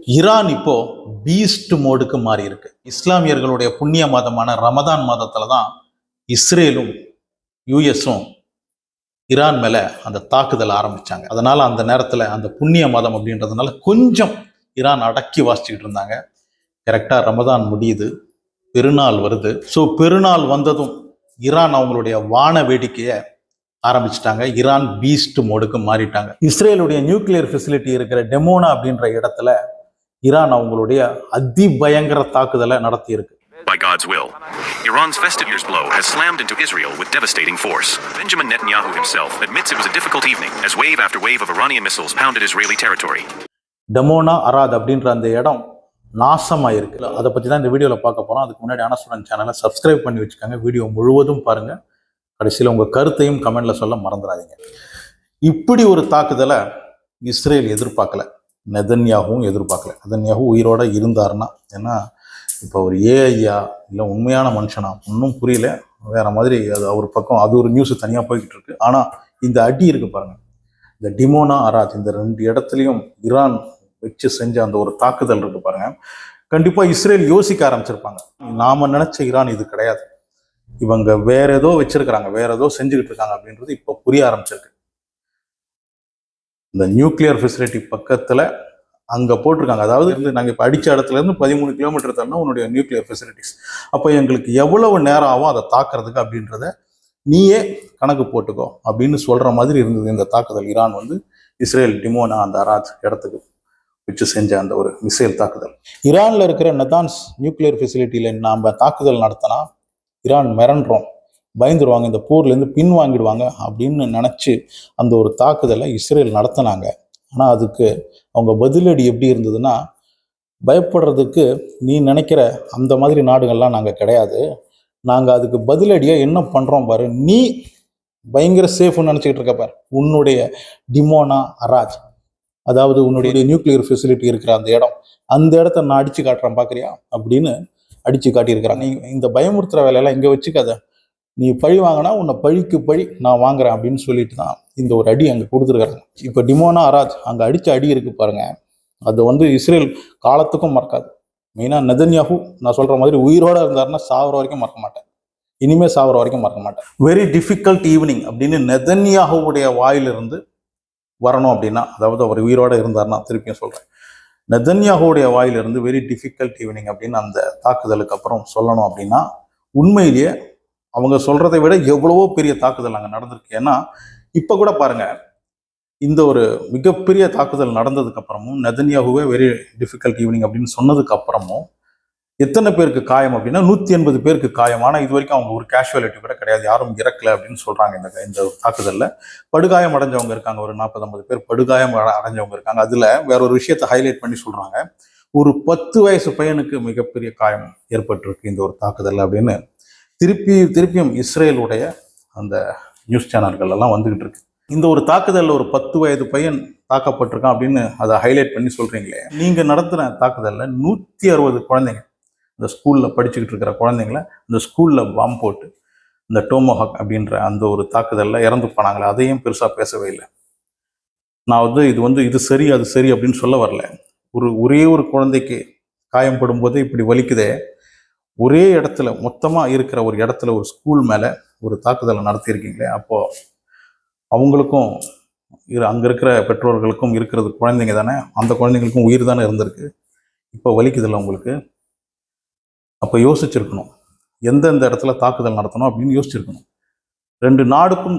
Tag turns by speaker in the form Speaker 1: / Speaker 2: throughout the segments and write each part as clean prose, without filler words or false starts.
Speaker 1: Iran இப்போ Beast மோடுக்கு மாறி இருக்கு. இஸ்லாமியர்களுடைய புண்ணிய மாதமான ரமதான் மாதத்துல தான் இஸ்ரேலும் யுஎஸும் ஈரான் மேல அந்த தாக்குதல் ஆரம்பிச்சாங்க. அதனால அந்த நேரத்துல அந்த புண்ணிய மாதம் அப்படின்றதுனால கொஞ்சம் ஈரான் அடக்கி வாசிச்சுக்கிட்டு இருந்தாங்க. கரெக்டா ரமதான் முடியுது, பெருநாள் வருது. ஸோ பெருநாள் வந்ததும் ஈரான் அவங்களுடைய வான வேடிக்கையை ஆரம்பிச்சிட்டாங்க. ஈரான் பீஸ்ட் மோடுக்கு மாறிட்டாங்க. இஸ்ரேலுடைய நியூக்ளியர் ஃபெசிலிட்டி இருக்கிற டெமோனா அப்படின்ற இடத்துல ஈரான் அவங்களுடைய அதிபயங்கர தாக்குதலை நடத்தி இருக்கு.
Speaker 2: By God's will, Iran's festive year's blow has slammed into Israel with devastating force. Benjamin Netanyahu himself admits it was a difficult evening as wave after wave of Iranian missiles pounded Israeli territory.
Speaker 1: டெமோனா அராத் அப்படின்ற அந்த இடம் நாசமாயிருக்கு. அதை பற்றி தான் இந்த வீடியோவில் பார்க்க போகிறோம். அதுக்கு முன்னாடி அனஸ்டூடென்ட் சேனலை சப்ஸ்கிரைப் பண்ணி வச்சுக்கோங்க. வீடியோ முழுவதும் பாருங்கள். கடைசியில் உங்கள் கருத்தையும் கமெண்ட்ல சொல்ல மறந்துடாதீங்க. இப்படி ஒரு தாக்குதலை இஸ்ரேல் எதிர்பார்க்கல, நெதன்யாகவும் எதிர்பார்க்கல. நெதன்யாகு உயிரோட இருந்தாருன்னா, ஏன்னா இப்போ ஒரு ஏஐயா இல்லை உண்மையான மனுஷனா ஒன்றும் புரியல. வேற மாதிரி அது அவர் பக்கம் அது ஒரு நியூஸ் தனியாக போய்கிட்டு இருக்கு. ஆனால் இந்த அடி இருக்கு பாருங்க, இந்த டிமோனா அராத் இந்த ரெண்டு இடத்துலையும் ஈரான் வச்சு செஞ்ச அந்த ஒரு தாக்குதல் இருக்கு பாருங்க. கண்டிப்பாக இஸ்ரேல் யோசிக்க ஆரம்பிச்சிருப்பாங்க, நாம நினைச்ச ஈரான் இது கிடையாது, இவங்க வேற ஏதோ வச்சிருக்கிறாங்க, வேற ஏதோ செஞ்சுக்கிட்டு இருக்காங்க அப்படின்றது இப்போ புரிய ஆரம்பிச்சிருக்கு. இந்த நியூக்ளியர் ஃபெசிலிட்டி பக்கத்துல அங்க போட்டிருக்காங்க. அதாவது நாங்க இப்ப அடிச்ச இடத்துல இருந்து 13 கிலோமீட்டர் தரணும் உன்னுடைய நியூக்ளியர் ஃபெசிலிட்டிஸ். அப்போ எங்களுக்கு எவ்வளவு நேரம் ஆகும் அதை தாக்குறதுக்கு அப்படின்றத நீயே கணக்கு போட்டுக்கோ அப்படின்னு சொல்ற மாதிரி இருந்தது இந்த தாக்குதல். ஈரான் வந்து இஸ்ரேல் டிமோனா அந்த அராத் இடத்துக்கு வச்சு செஞ்ச அந்த ஒரு மிசைல் தாக்குதல். ஈரான்ல இருக்கிற நதான்ஸ் நியூக்ளியர் ஃபெசிலிட்டியில நாம தாக்குதல் நடத்தினா ஈரான் மிரண்டுறோம், பயந்துருவாங்க, இந்த போர்லேருந்து பின் வாங்கிடுவாங்க அப்படின்னு நினச்சி அந்த ஒரு தாக்குதலை இஸ்ரேல் நடத்தினாங்க. ஆனால் அதுக்கு அவங்க பதிலடி எப்படி இருந்ததுன்னா, பயப்படுறதுக்கு நீ நினைக்கிற அந்த மாதிரி நாடுகள்லாம் நாங்கள் கிடையாது, நாங்கள் அதுக்கு பதிலடியாக என்ன பண்ணுறோம் பாரு, நீ பயங்கர சேஃப்னு நினச்சிக்கிட்டு இருக்க பாரு, உன்னுடைய டிமோனா அராஜ், அதாவது உன்னுடைய நியூக்ளியர் ஃபெசிலிட்டி இருக்கிற அந்த இடம், அந்த இடத்த நான் அடித்து காட்டுறேன் பார்க்குறியா அப்படின்னு அடித்து காட்டியிருக்கிறாங்க. நீ இந்த பயமுறுத்துற வேலையெல்லாம் இங்கே வச்சுக்காத, நீ பழி வாங்கினா உன்னை பழிக்கு பழி நான் வாங்குறேன் அப்படின்னு சொல்லிட்டு தான் இந்த ஒரு அடி அங்கே கொடுத்துருக்காங்க. இப்போ டிமோனா அராஜ் அங்கே அடித்த அடி இருக்கு பாருங்க, அது வந்து இஸ்ரேல் காலத்துக்கும் மறக்காது. மெயினாக நெதன்யாகு நான் சொல்கிற மாதிரி உயிரோடு இருந்தாருன்னா சாவர வரைக்கும் மறக்க மாட்டேன், இனிமேல் சாவர வரைக்கும் மறக்க மாட்டேன். வெரி டிஃபிகல்ட் ஈவினிங் அப்படின்னு நெதன்யாகுடைய வாயிலிருந்து வரணும் அப்படின்னா, அதாவது அவர் உயிரோடு இருந்தாருன்னா, திருப்பியும் சொல்கிறேன், நெதன்யாகுடைய வாயிலிருந்து வெரி டிஃபிகல்ட் ஈவினிங் அப்படின்னு அந்த தாக்குதலுக்கு அப்புறம் சொல்லணும் அப்படின்னா, உண்மையிலேயே அவங்க சொல்றதை விட எவ்வளவோ பெரிய தாக்குதல் அங்கே நடந்திருக்கு. ஏன்னா இப்போ கூட பாருங்க, இந்த ஒரு மிகப்பெரிய தாக்குதல் நடந்ததுக்கு அப்புறமும் நெதன்யாகுவே வெரி டிஃபிகல்ட் ஈவினிங் அப்படின்னு சொன்னதுக்கு அப்புறமும் எத்தனை பேருக்கு காயம் அப்படின்னா 180 பேருக்கு காயம். ஆனால் இது வரைக்கும் அவங்க ஒரு கேஷுவாலிட்டி கூட கிடையாது, யாரும் இறக்கல அப்படின்னு சொல்றாங்க. இந்த தாக்குதல்ல படுகாயம் அடைஞ்சவங்க இருக்காங்க, ஒரு 40-50 பேர் படுகாயம் அடைஞ்சவங்க இருக்காங்க. அதுல வேற ஒரு விஷயத்தை ஹைலைட் பண்ணி சொல்றாங்க, ஒரு 10 வயசு பையனுக்கு மிகப்பெரிய காயம் ஏற்பட்டிருக்கு இந்த ஒரு தாக்குதல் அப்படின்னு திருப்பியும் இஸ்ரேலுடைய அந்த நியூஸ் சேனல்கள் எல்லாம் வந்துகிட்டு இருக்கு. இந்த ஒரு தாக்குதலில் ஒரு 10 வயது பையன் தாக்கப்பட்டிருக்கான் அப்படின்னு அதை ஹைலைட் பண்ணி சொல்றீங்களே, நீங்க நடத்துன தாக்குதலில் 160 குழந்தைங்க, இந்த ஸ்கூல்ல படிச்சுக்கிட்டு இருக்கிற குழந்தைங்கள இந்த ஸ்கூல்ல பாம்பு போட்டு இந்த டோமோஹாக் அப்படின்ற அந்த ஒரு தாக்குதலில் இறந்து போனாங்களே, அதையும் பெருசா பேசவே இல்லை. நான் இது சரி அது சரி அப்படின்னு சொல்ல வரல. ஒரே ஒரு குழந்தைக்கு காயப்படும் போதே இப்படி வலிக்குதே, ஒரே இடத்துல மொத்தமா இருக்கிற ஒரு இடத்துல ஒரு ஸ்கூல் மேல ஒரு தாக்குதலை நடத்தியிருக்கீங்களே, அப்போ அவங்களுக்கும் அங்க இருக்கிற பெற்றோர்களுக்கும் இருக்கிறது குழந்தைங்க தானே, அந்த குழந்தைங்களுக்கும் உயிர் தானே இருந்திருக்கு, இப்போ வலிக்குதில்ல உங்களுக்கு. அப்போ யோசிச்சிருக்கணும் எந்தெந்த இடத்துல தாக்குதல் நடத்தணும் அப்படின்னு யோசிச்சிருக்கணும். 2 நாடுக்கும்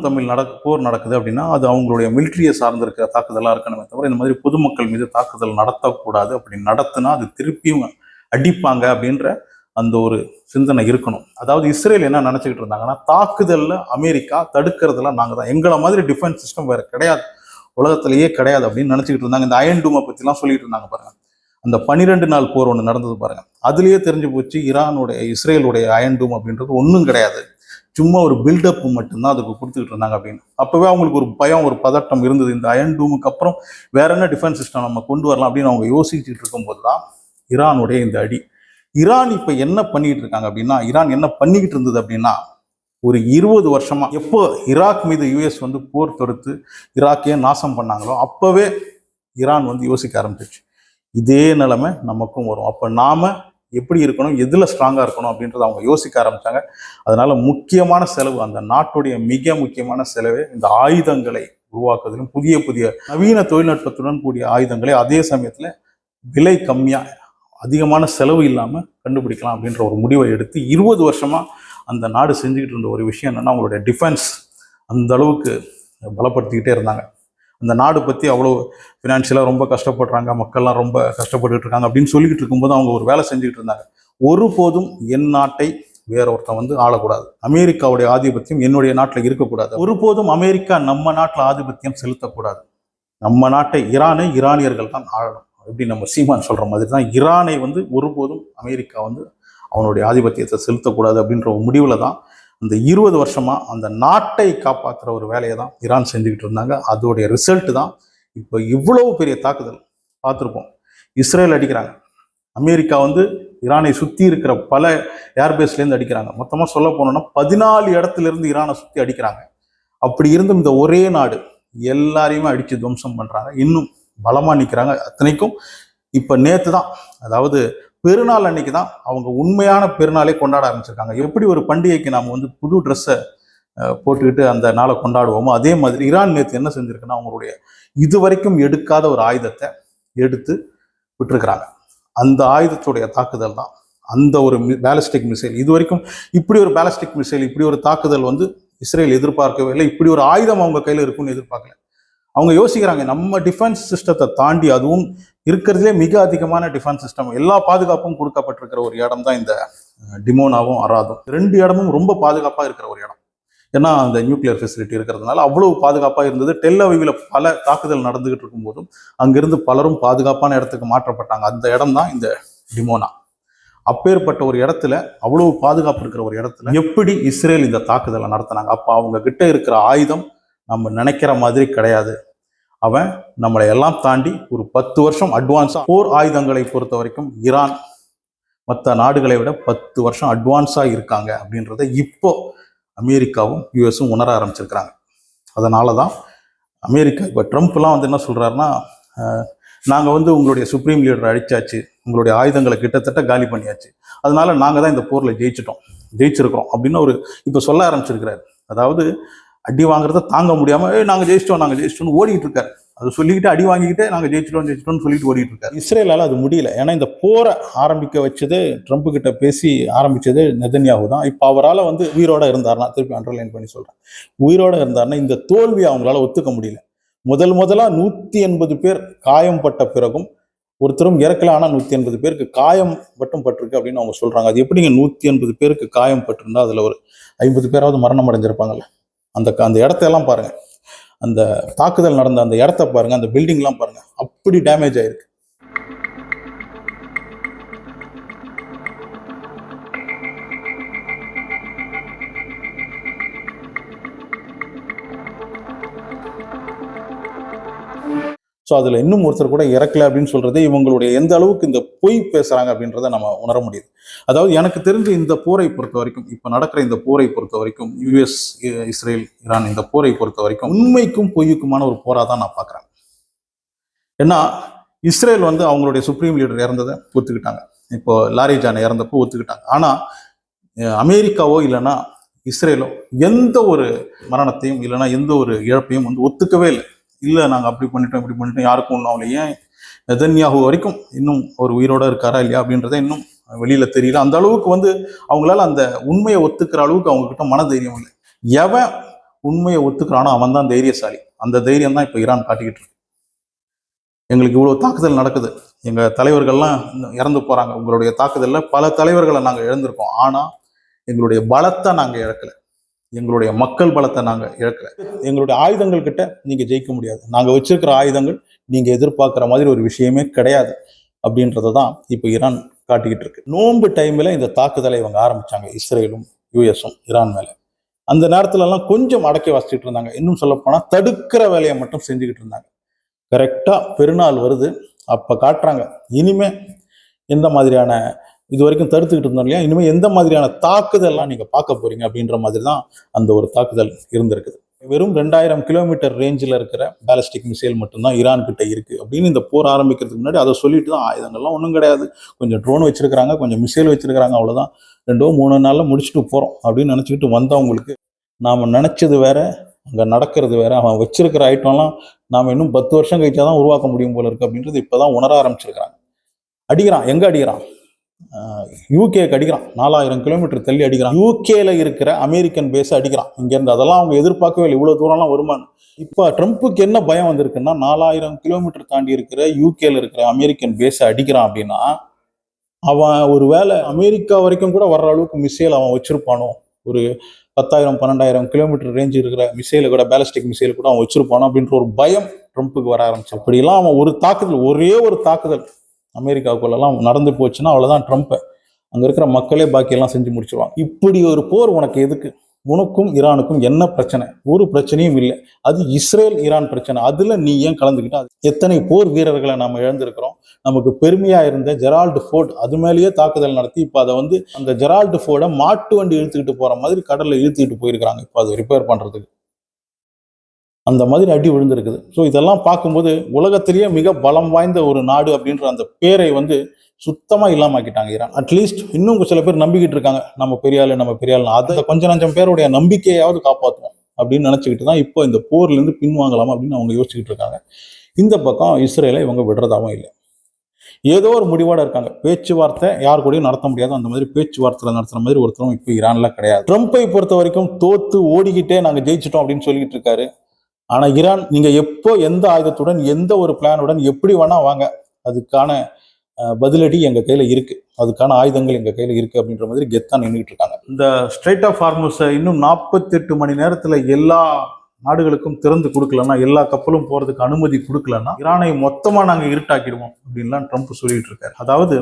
Speaker 1: போர் நடக்குது அப்படின்னா அது அவங்களுடைய மிலிட்ரியை சார்ந்திருக்கிற தாக்குதலாக இருக்கணுமே தவிர இந்த மாதிரி பொதுமக்கள் மீது தாக்குதல் நடத்தக்கூடாது. அப்படி நடத்தினா அது திருப்பியும் அடிப்பாங்க அப்படின்ற அந்த ஒரு சிந்தனை இருக்கணும். அதாவது இஸ்ரேல் என்ன நினைச்சுக்கிட்டு இருந்தாங்கன்னா, தாக்குதல்ல அமெரிக்கா தடுக்கிறதுல நாங்க தான், எங்களை மாதிரி டிஃபென்ஸ் சிஸ்டம் வேற கிடையாது, உலகத்திலேயே கிடையாது அப்படின்னு நினைச்சுக்கிட்டு இருந்தாங்க. இந்த அயன் டூமை பத்திலாம் சொல்லிட்டு இருந்தாங்க பாருங்க. அந்த 12 நாள் போர் ஒன்று நடந்தது பாருங்க, அதுலயே தெரிஞ்சு போச்சு இஸ்ரேலுடைய அயன் டூம் அப்படின்றது ஒன்றும் கிடையாது, சும்மா ஒரு பில்டப் மட்டும்தான் அதுக்கு கொடுத்துக்கிட்டு இருந்தாங்க அப்படின்னு. அப்பவே அவங்களுக்கு ஒரு பயம், ஒரு பதட்டம் இருந்தது. இந்த அயன் டூமுக்கு அப்புறம் வேற என்ன டிஃபென்ஸ் சிஸ்டம் நம்ம கொண்டு வரலாம் அப்படின்னு அவங்க யோசிச்சுட்டு இருக்கும்போது தான் ஈரானுடைய இந்த அடி. ஈரான் இப்ப என்ன பண்ணிட்டு இருக்காங்க அப்படின்னா, ஈரான் என்ன பண்ணிக்கிட்டு இருந்தது அப்படின்னா, ஒரு 20 வருஷமா எப்போ ஈராக் மீது யுஎஸ் வந்து போர் தொடுத்து ஈராக்கையே நாசம் பண்ணாங்களோ அப்பவே ஈரான் வந்து யோசிக்க ஆரம்பிச்சிச்சு, இதே நிலைமை நமக்கும் வரும். அப்போ நாம் எப்படி இருக்கணும், எதில் ஸ்ட்ராங்காக இருக்கணும் அப்படின்றத அவங்க யோசிக்க ஆரம்பித்தாங்க. அதனால் முக்கியமான செலவு, அந்த நாட்டுடைய மிக முக்கியமான செலவே இந்த ஆயுதங்களை உருவாக்குவதிலும் புதிய புதிய நவீன தொழில்நுட்பத்துடன் கூடிய ஆயுதங்களை அதே சமயத்தில் விலை கம்மியாக அதிகமான செலவு இல்லாமல் கண்டுபிடிக்கலாம் அப்படின்ற ஒரு முடிவை எடுத்து 20 வருஷமாக அந்த நாடு செஞ்சுக்கிட்டு இருந்த ஒரு விஷயம் என்னென்னா, அவங்களுடைய டிஃபென்ஸ் அந்த அளவுக்கு பலப்படுத்திக்கிட்டே இருந்தாங்க. அந்த நாடு பற்றி அவ்வளோ ஃபினான்ஷியலாக ரொம்ப கஷ்டப்படுறாங்க, மக்கள்லாம் ரொம்ப கஷ்டப்பட்டுட்டு இருக்காங்க அப்படின்னு சொல்லிக்கிட்டு இருக்கும்போது அவங்க ஒரு வேலை செஞ்சுக்கிட்டு இருந்தாங்க. ஒருபோதும் என் நாட்டை வேற ஒருத்தன் ஆளக்கூடாது, அமெரிக்காவுடைய ஆதிபத்தியம் என்னுடைய நாட்டில் இருக்கக்கூடாது, ஒருபோதும் அமெரிக்கா நம்ம நாட்டில் ஆதிபத்தியம் செலுத்தக்கூடாது, நம்ம நாட்டை ஈரானியர்கள் தான் ஆளணும். எப்படி நம்ம சீமான் சொல்கிற மாதிரி தான் ஈரானை ஒருபோதும் அமெரிக்கா அவனுடைய ஆதிபத்தியத்தை செலுத்தக்கூடாது அப்படின்ற ஒரு முடிவில் தான் அந்த 20 வருஷமாக அந்த நாட்டை காப்பாற்றுற ஒரு வேலையை தான் ஈரான் செஞ்சுக்கிட்டு இருந்தாங்க. அதோடைய ரிசல்ட் தான் இப்போ இவ்வளவு பெரிய தாக்குதல் பார்த்துருப்போம். இஸ்ரேல் அடிக்கிறாங்க, அமெரிக்கா ஈரானை சுற்றி இருக்கிற பல ஏர்பேஸ்லேருந்து அடிக்கிறாங்க. மொத்தமாக சொல்ல போனோம்னா 14 இடத்துலேருந்து ஈரானை சுற்றி அடிக்கிறாங்க. அப்படி இருந்தும் இந்த ஒரே நாடு எல்லாரையுமே அடித்து துவம்சம் பண்ணுறாங்க, இன்னும் பலமாக நிற்கிறாங்க. அத்தனைக்கும் இப்போ நேற்று தான், அதாவது பெருநாள் அன்னைக்கு தான் அவங்க உண்மையான பெருநாளே கொண்டாட ஆரம்பிச்சிருக்காங்க. எப்படி ஒரு பண்டிகைக்கு நாம் புது ட்ரெஸ்ஸை போட்டுக்கிட்டு அந்த நாளை கொண்டாடுவோமோ அதே மாதிரி ஈரான் நேற்று என்ன செஞ்சுருக்குன்னா, அவங்களுடைய இதுவரைக்கும் எடுக்காத ஒரு ஆயுதத்தை எடுத்து விட்டுருக்குறாங்க. அந்த ஆயுதத்துடைய தாக்குதல் தான் அந்த ஒரு பேலிஸ்டிக் மிசைல். இது வரைக்கும் இப்படி ஒரு பேலிஸ்டிக் மிசைல், இப்படி ஒரு தாக்குதல் இஸ்ரேல் எதிர்பார்க்கவே இல்லை. இப்படி ஒரு ஆயுதம் அவங்க கையில் இருக்குன்னு எதிர்பார்க்கல. அவங்க யோசிக்கிறாங்க, நம்ம டிஃபென்ஸ் சிஸ்டத்தை தாண்டி, அதுவும் இருக்கிறதுலே மிக அதிகமான டிஃபென்ஸ் சிஸ்டம், எல்லா பாதுகாப்பும் கொடுக்கப்பட்டிருக்கிற ஒரு இடம் தான் இந்த டிமோனாவும் அராதும். 2 இடமும் ரொம்ப பாதுகாப்பாக இருக்கிற ஒரு இடம். ஏன்னா அந்த நியூக்ளியர் ஃபெசிலிட்டி இருக்கிறதுனால அவ்வளவு பாதுகாப்பாக இருந்தது. டெல் அவிவில் பல தாக்குதல் நடந்துகிட்டு இருக்கும் போதும் அங்கிருந்து பலரும் பாதுகாப்பான இடத்துக்கு மாற்றப்பட்டாங்க. அந்த இடம் தான் இந்த டிமோனா. அப்பேற்பட்ட ஒரு இடத்துல, அவ்வளவு பாதுகாப்பு இருக்கிற ஒரு இடத்துல எப்படி இஸ்ரேல் இந்த தாக்குதலை நடத்தினாங்க? அப்போ அவங்க கிட்ட இருக்கிற ஆயுதம் நம்ம நினைக்கிற மாதிரி கிடையாது. அவன் நம்மளை எல்லாம் தாண்டி ஒரு 10 வருஷம் அட்வான்ஸாக போர் ஆயுதங்களை பொறுத்த வரைக்கும் ஈரான் மற்ற நாடுகளை விட 10 வருஷம் அட்வான்ஸாக இருக்காங்க அப்படின்றத இப்போ அமெரிக்காவும் யூஎஸும் உணர ஆரம்பிச்சிருக்கிறாங்க. அதனால தான் அமெரிக்கா இப்போ ட்ரம்ப்லாம் என்ன சொல்கிறாருன்னா, நாங்கள் உங்களுடைய சுப்ரீம் லீடரை அழிச்சாச்சு, உங்களுடைய ஆயுதங்களை கிட்டத்தட்ட காலி பண்ணியாச்சு, அதனால நாங்கள் தான் இந்த போரில் ஜெயிச்சிருக்கிறோம் அப்படின்னு இப்போ சொல்ல ஆரம்பிச்சிருக்கிறாரு. அதாவது அடி வாங்குறத தாங்க முடியாமல் நாங்கள் ஜெயிச்சிட்டோம்னு ஓடிட்டு இருக்காரு. அதை சொல்லிக்கிட்டு அடி வாங்கிக்கிட்டே நாங்கள் ஜெயிச்சிட்டோம்னு சொல்லிட்டு ஓடிட்டு இருக்காரு. இஸ்ரேலால் அது முடியல. ஏன்னா இந்த போரை ஆரம்பிக்க வச்சது, ட்ரம்ப் கிட்ட பேசி ஆரம்பிச்சது நெதன்யாஹு தான். இப்போ அவரால் உயிரோட இருந்தாருன்னா, திருப்பி அண்டர்லைன் பண்ணி சொல்கிறேன், உயிரோட இருந்தாருன்னா இந்த தோல்வியை அவங்களால ஒத்துக்க முடியல. முதலாக 180 பேர் காயம் பட்ட பிறகும் ஒருத்தரும் இறக்கல, ஆனால் 180 பேருக்கு காயம் மட்டும் பட்டிருக்கு அப்படின்னு அவங்க சொல்றாங்க. அது எப்படிங்க 180 பேருக்கு காயம் பட்டிருந்தா அதில் ஒரு 50 பேராவது மரணம் அடைஞ்சிருப்பாங்கல்ல. அந்த இடத்தையெல்லாம் பாருங்க, அந்த தாக்குதல் நடந்த அந்த இடத்த பாருங்க, அந்த பில்டிங்லாம் பாருங்க, அப்படி டேமேஜ் ஆயிருக்கு. ஸோ அதில் இன்னும் ஒருத்தர் கூட இறக்கல அப்படின்னு சொல்றது இவங்களுடைய எந்த அளவுக்கு இந்த பொய் பேசுறாங்க அப்படின்றத நம்ம உணர முடியுது. அதாவது எனக்கு தெரிஞ்சு இந்த போரை பொறுத்த வரைக்கும், இப்போ நடக்கிற இந்த போரை பொறுத்த வரைக்கும், யூஎஸ் இஸ்ரேல் ஈரான் இந்த போரை பொறுத்த வரைக்கும் உண்மைக்கும் பொய்யுக்குமான ஒரு போராக தான் நான் பார்க்குறேன். ஏன்னா இஸ்ரேல் அவங்களுடைய சுப்ரீம் லீடர் இறந்ததை ஒத்துக்கிட்டாங்க, இப்போ லாரிஜான் இறந்தப்போ ஒத்துக்கிட்டாங்க. ஆனால் அமெரிக்காவோ இல்லைன்னா இஸ்ரேலோ எந்த ஒரு மரணத்தையும் இல்லைன்னா எந்த ஒரு இழப்பையும் ஒத்துக்கவே இல்லை. நாங்கள் அப்படி பண்ணிட்டோம் இப்படி பண்ணிட்டோம், யாருக்கும் ஒன்றும் அவளை. ஏன் நெதன்யாஹு வரைக்கும் இன்னும் ஒரு உயிரோட இருக்காரா இல்லையா அப்படின்றத இன்னும் வெளியில தெரியல. அந்த அளவுக்கு அவங்களால அந்த உண்மையை ஒத்துக்கிற அளவுக்கு அவங்க கிட்ட மன தைரியம் இல்லை. எவன் உண்மையை ஒத்துக்கிறானோ அவன் தான் தைரியசாலி. அந்த தைரியம் தான் இப்போ ஈரான் காட்டிக்கிட்டு இருக்கு. எங்களுக்கு இவ்வளோ தாக்குதல் நடக்குது, எங்கள் தலைவர்கள்லாம் இறந்து போகிறாங்க, உங்களுடைய தாக்குதலில் பல தலைவர்களை நாங்கள் இழந்திருக்கோம், ஆனால் எங்களுடைய பலத்தை நாங்கள் இழக்கலை, எங்களுடைய மக்கள் பலத்தை நாங்கள் இழக்கலை, எங்களுடைய ஆயுதங்கள் கிட்ட நீங்கள் ஜெயிக்க முடியாது, நாங்கள் வச்சிருக்கிற ஆயுதங்கள் நீங்கள் எதிர்பார்க்குற மாதிரி ஒரு விஷயமே கிடையாது அப்படின்றத தான் இப்போ ஈரான் காட்டிக்கிட்டு இருக்கு. நோன்பு டைமில் இந்த தாக்குதலை இவங்க ஆரம்பித்தாங்க, இஸ்ரேலும் யூஎஸும் ஈரான் மேலே. அந்த நேரத்துலலாம் கொஞ்சம் அடக்கி வாசிச்சுட்டு இருந்தாங்க. இன்னும் சொல்லப்போனால் தடுக்கிற வேலையை மட்டும் செஞ்சுக்கிட்டு இருந்தாங்க. கரெக்டாக பெருநாள் வருது, அப்போ காட்டுறாங்க இனிமே எந்த மாதிரியான, இது வரைக்கும் தடுத்துக்கிட்டு இருந்தோம் இல்லையா, இனிமேல் எந்த மாதிரியான தாக்குதல்லாம் நீங்கள் பார்க்க போறீங்க அப்படின்ற மாதிரி தான் அந்த ஒரு தாக்குதல் இருந்திருக்குது. வெறும் 2000 கிலோமீட்டர் ரேஞ்சில் இருக்கிற பேலிஸ்டிக் மிசைல் மட்டும்தான் ஈரான் கிட்ட இருக்கு அப்படின்னு இந்த போர் ஆரம்பிக்கிறதுக்கு முன்னாடி அதை சொல்லிட்டு தான் ஆயுதங்கள்லாம் ஒன்றும் கிடையாது, கொஞ்சம் ட்ரோன் வச்சிருக்காங்க, கொஞ்சம் மிசைல் வச்சிருக்காங்க, அவ்வளோதான், 2-3 நாளில் முடிச்சுட்டு போகிறோம் அப்படின்னு நினச்சிக்கிட்டு வந்தவங்களுக்கு நாம் நினச்சது வேற, அங்கே நடக்கிறது வேற. அவன் வச்சிருக்கிற ஐட்டம்லாம் நாம் இன்னும் 10 வருஷம் கழிச்சா தான் உருவாக்க முடியும் போல இருக்கு அப்படின்றது இப்போ தான் உணர ஆரம்பிச்சிருக்கிறாங்க. அடிக்கிறான், எங்கே அடிக்கிறான்? யூகேக்கு அடிக்கிறான், 4000 கிலோமீட்டர் தள்ளி அடிக்கிறான். யூகேல இருக்கிற அமெரிக்கன் பேஸ் அடிக்கிறான் இங்கேருந்து. அதெல்லாம் அவங்க எதிர்பார்க்கவே இல்லை, இவ்வளோ தூரம்லாம் வருமானு. இப்போ ட்ரம்ப்புக்கு என்ன பயம் வந்திருக்குன்னா, 4000 கிலோமீட்டர் தாண்டி இருக்கிற யூகேல இருக்கிற அமெரிக்கன் பேஸை அடிக்கிறான் அப்படின்னா அவன் ஒரு வேளை அமெரிக்கா வரைக்கும் கூட வர்ற அளவுக்கு மிசைல் அவன் வச்சிருப்பானோ, ஒரு 10,000-12,000 கிலோமீட்டர் ரேஞ்ச் இருக்கிற மிசைலை கூட, பேலிஸ்டிக் மிசைல் கூட அவன் வச்சிருப்பானோ அப்படின்ற ஒரு பயம் ட்ரம்ப்புக்கு வர ஆரம்பிச்சு. அப்படிலாம் அவன் ஒரு தாக்குதல், ஒரே ஒரு தாக்குதல் அமெரிக்காவுக்குள்ளெல்லாம் நடந்து போச்சுன்னா அவ்வளோதான், ட்ரம்ப்பை அங்கே இருக்கிற மக்களே பாக்கியெல்லாம் செஞ்சு முடிச்சிருவாங்க. இப்படி ஒரு போர் உனக்கு எதுக்கு? உனக்கும் ஈரானுக்கும் என்ன பிரச்சனை? ஒரு பிரச்சனையும் இல்லை. அது இஸ்ரேல் ஈரான் பிரச்சனை. அதில் நீ ஏன் கலந்துக்கிட்ட? எத்தனை போர் வீரர்களை நம்ம இழந்திருக்கிறோம். நமக்கு பெருமையாக இருந்த ஜெரால்டு ஃபோர்ட் அது மேலேயே தாக்குதல் நடத்தி இப்போ அதை வந்து அந்த ஜெரால்டு ஃபோர்டை மாட்டு வண்டி இழுத்துக்கிட்டு போகிற மாதிரி கடலில் இழுத்துக்கிட்டு போயிருக்கிறாங்க இப்போ அதை ரிப்பேர் பண்ணுறதுக்கு. அந்த மாதிரி அடி விழுந்திருக்குது. ஸோ இதெல்லாம் பார்க்கும்போது உலகத்திலேயே மிக பலம் வாய்ந்த ஒரு நாடு அப்படின்ற அந்த பேரை வந்து சுத்தமாக இல்லாமக்கிட்டாங்க ஈரான். அட்லீஸ்ட் இன்னும் சில பேர் நம்பிக்கிட்டு இருக்காங்க, நம்ம பெரியாள் அதை கொஞ்சம் நஞ்சம் பேருடைய நம்பிக்கையாவது காப்பாற்றுவோம் அப்படின்னு நினச்சிக்கிட்டு தான் இப்போ இந்த போர்லேருந்து பின்வாங்கலாம் அப்படின்னு அவங்க யோசிச்சுக்கிட்டு இருக்காங்க. இந்த பக்கம் இஸ்ரேலை இவங்க விடுறதாவும் இல்லை. ஏதோ ஒரு முடிவோட இருக்காங்க. பேச்சுவார்த்தை யார் கூடயும் நடத்த முடியாது, அந்த மாதிரி பேச்சுவார்த்தை நடத்துற மாதிரி ஒருத்தரும் இப்போ ஈரான்ல கிடையாது. ட்ரம்ப்பை பொறுத்த வரைக்கும் தோத்து ஓடிக்கிட்டே நாங்கள் ஜெயிச்சிட்டோம் அப்படின்னு சொல்லிக்கிட்டு இருக்காரு. ஆனால் ஈரான் நீங்கள் எப்போ எந்த ஆயுதத்துடன் எந்த ஒரு பிளானுடன் எப்படி வேணா வாங்க, அதுக்கான பதிலடி எங்கள் கையில் இருக்குது, அதுக்கான ஆயுதங்கள் எங்கள் கையில் இருக்குது அப்படின்ற மாதிரி கெத்தான் நின்றுட்டு இருக்காங்க. இந்த ஸ்ட்ரைட் ஆஃப் ஹார்முஸை இன்னும் 48 மணி நேரத்தில் எல்லா நாடுகளுக்கும் திறந்து கொடுக்கலன்னா, எல்லா கப்பலும் போகிறதுக்கு அனுமதி கொடுக்கலன்னா ஈரானை மொத்தமாக நாங்கள் இருட்டாக்கிடுவோம் அப்படின்லாம் ட்ரம்ப் சொல்லிட்டு இருக்காரு. அதாவது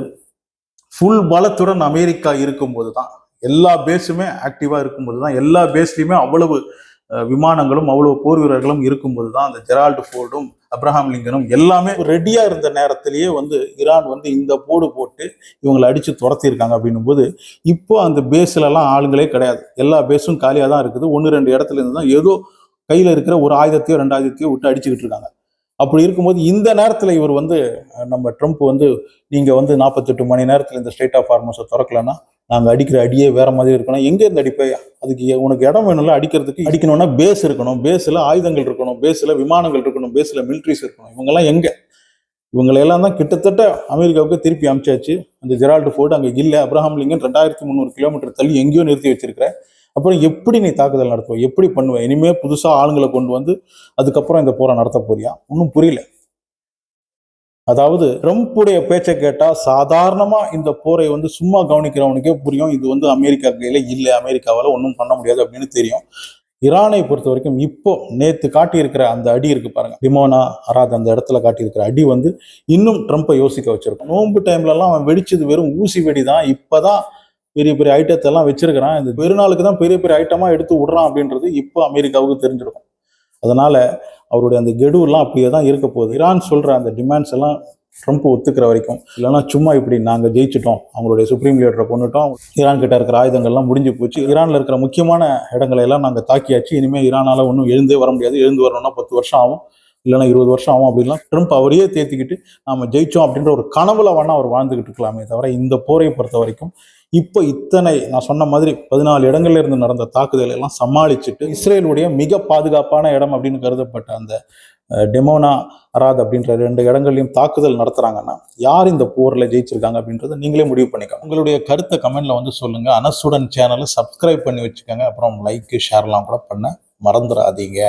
Speaker 1: ஃபுல் பலத்துடன் அமெரிக்கா இருக்கும்போது தான், எல்லா பேஸுமே ஆக்டிவாக இருக்கும்போது தான், எல்லா பேஸ்லையுமே அவ்வளவு விமானங்களும் அவ்வளவு போர் வீரர்களும் இருக்கும்போது தான் அந்த ஜெரால்டு ஃபோர்டும் அப்ரஹாம் லிங்கனும் எல்லாமே ரெடியா இருந்த நேரத்திலேயே வந்து ஈரான் வந்து இந்த போடு போட்டு இவங்களை அடிச்சு துரத்திருக்காங்க அப்படின்னும் போது இப்போ அந்த பேஸ்ல எல்லாம் ஆளுங்களே கிடையாது, எல்லா பேஸும் காலியாக தான் இருக்குது. 1-2 இடத்துல இருந்து தான் ஏதோ கையில் இருக்கிற ஒரு ஆயுதத்தையோ 2 ஆயுதத்தையோ விட்டு அடிச்சுக்கிட்டு இருக்காங்க. அப்படி இருக்கும்போது இந்த நேரத்தில் இவர் வந்து நம்ம ட்ரம்ப் வந்து நீங்கள் வந்து 48 மணி நேரத்தில் இந்த ஸ்ட்ரைட் ஆஃப் ஹார்முஸை திறக்கலன்னா நாங்கள் அடிக்கிற அடியே வேற மாதிரி இருக்கணும். எங்கே இருந்து அடிப்பை? அதுக்கு உனக்கு இடம் வேணும்ல அடிக்கிறதுக்கு. அடிக்கணும்னா பேஸ் இருக்கணும், பேஸில் ஆயுதங்கள் இருக்கணும், பேஸில் விமானங்கள் இருக்கணும், பேஸில் மிலிட்ரிஸ் இருக்கணும். இவங்கெல்லாம் எங்கே? இவங்களெல்லாம் தான் கிட்டத்தட்ட அமெரிக்காவுக்கு திருப்பி அனுப்பிச்சாச்சு. அந்த ஜெரால்டு ஃபோர்ட் அங்கே இல்லை. அப்ரஹாம் லிங்கன் 2300 கிலோமீட்டர் தள்ளி எங்கேயோ நிறுத்தி வச்சிருக்கிற. அப்புறம் எப்படி நீ தாக்குதல் நடத்துவ? எப்படி பண்ணுவ? இனிமேல் புதுசாக ஆளுங்களை கொண்டு வந்து அதுக்கப்புறம் இந்த போரை நடத்த போறியா? ஒன்றும் புரியல. அதாவது ட்ரம்ப்புடைய பேச்சை கேட்டால் சாதாரணமாக இந்த போரை வந்து சும்மா கவனிக்கிறவனுக்கே புரியும், இது வந்து அமெரிக்கா கையில் இல்லை, அமெரிக்காவால் ஒன்றும் பண்ண முடியாது அப்படின்னு தெரியும். ஈரானை பொறுத்த வரைக்கும் இப்போ நேற்று காட்டியிருக்கிற அந்த அடி இருக்கு பாருங்க, டிமோனா அராத் அந்த இடத்துல காட்டியிருக்கிற அடி வந்து இன்னும் ட்ரம்ப்பை யோசிக்க வச்சிருக்கும். நோன்பு டைம்லலாம் அவன் வெடிச்சது வெறும் ஊசி வெடி தான். இப்போதான் பெரிய பெரிய ஐட்டத்தெல்லாம் வச்சிருக்கிறான். இந்த பெருநாளுக்கு தான் பெரிய பெரிய ஐட்டமாக எடுத்து விடுறான் அப்படின்றது இப்போ அமெரிக்காவுக்கு தெரிஞ்சிருக்கும். அதனால அவருடைய அந்த கெடுவெல்லாம் அப்படியே தான் இருக்க போகுது. ஈரான் சொல்ற அந்த டிமாண்ட்ஸ் எல்லாம் ட்ரம்ப் ஒத்துக்கிற வரைக்கும், இல்லைன்னா சும்மா இப்படி நாங்கள் ஜெயிச்சிட்டோம், அவங்களுடைய சுப்ரீம் லீடரை கொண்டுட்டோம், ஈரான் கிட்ட இருக்கிற ஆயுதங்கள்லாம் முடிஞ்சு போச்சு, ஈரானில் இருக்கிற முக்கியமான இடங்களை எல்லாம் நாங்கள் தாக்கியாச்சு, இனிமேல் ஈரானால் ஒன்றும் எழுந்தே வர முடியாது, எழுந்து வரணும்னா 10 வருஷம் ஆகும், இல்லைன்னா 20 வருஷம் ஆகும் அப்படின்லாம் ட்ரம்ப் அவரையே தேத்திக்கிட்டு நாம ஜெயிச்சோம் அப்படின்ற ஒரு கனவுல வேணா அவர் வாழ்ந்துகிட்டு இருக்கலாமே தவிர, இந்த போரை பொறுத்த வரைக்கும் இப்போ இத்தனை நான் சொன்ன மாதிரி 14 இடங்கள்ல இருந்து நடந்த தாக்குதல் எல்லாம் சமாளிச்சுட்டு இஸ்ரேலுடைய மிக பாதுகாப்பான இடம் அப்படின்னு கருதப்பட்ட அந்த டெமோனா அராத் அப்படின்ற 2 இடங்கள்லையும் தாக்குதல் நடத்துறாங்கன்னா யார் இந்த போர்ல ஜெயிச்சிருக்காங்க அப்படின்றத நீங்களே முடிவு பண்ணிக்கோங்க. உங்களுடைய கருத்தை கமெண்ட்ல வந்து சொல்லுங்க. அனசுடன் சேனலை சப்ஸ்கிரைப் பண்ணி வச்சுக்கோங்க. அப்புறம் லைக் ஷேர்லாம் கூட பண்ண மறந்துடாதீங்க.